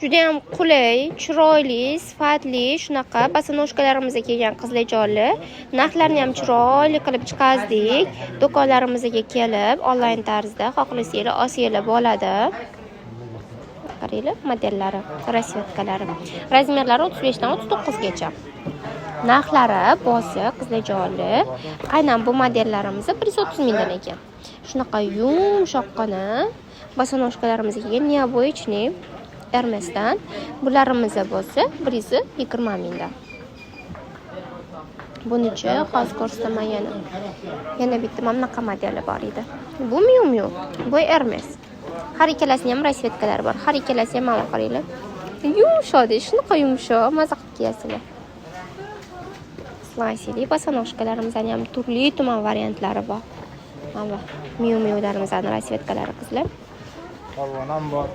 Juda ham qulay, chiroyli, sifatli shunaqa bosonojkalarimizga kelgan qizlarjonli. Narxlarni ham chiroyli qilib chiqazdik. Do'konlarimizga kelib, onlayn tarzda xohlasanglar olsanglar bo'ladi. Qaranglar, modellari, rasvetkalari. Razmerlari 35 dan 39 gacha. Narxlari bosiq, qizlarjonli. Aynan bu modellarimiz 130 mingdan ekan. Shunaqa yumshoqqina bosonojkalarimizga kelgan neoboychniy Hermesdan. Bularimiz bo'lsa 120 mingdan. Bunichi hozir ko'rsataman yana. Yana bitta mana bunaqa modeli bor edi. Bu Miu Miu, bu Hermes. Har ikkalasining ham rasvetkalari bor. Har ikkalasi ham mana qaranglar. Yumshoq, shunaqa yumshoq, maza qilib kiyasizlar. Slaysilik bosonojkalarimizning ham turli-tuman variantlari bor. Mana Miu Miu'larimizning rasvetkalari qizlar. Polvon ham bor.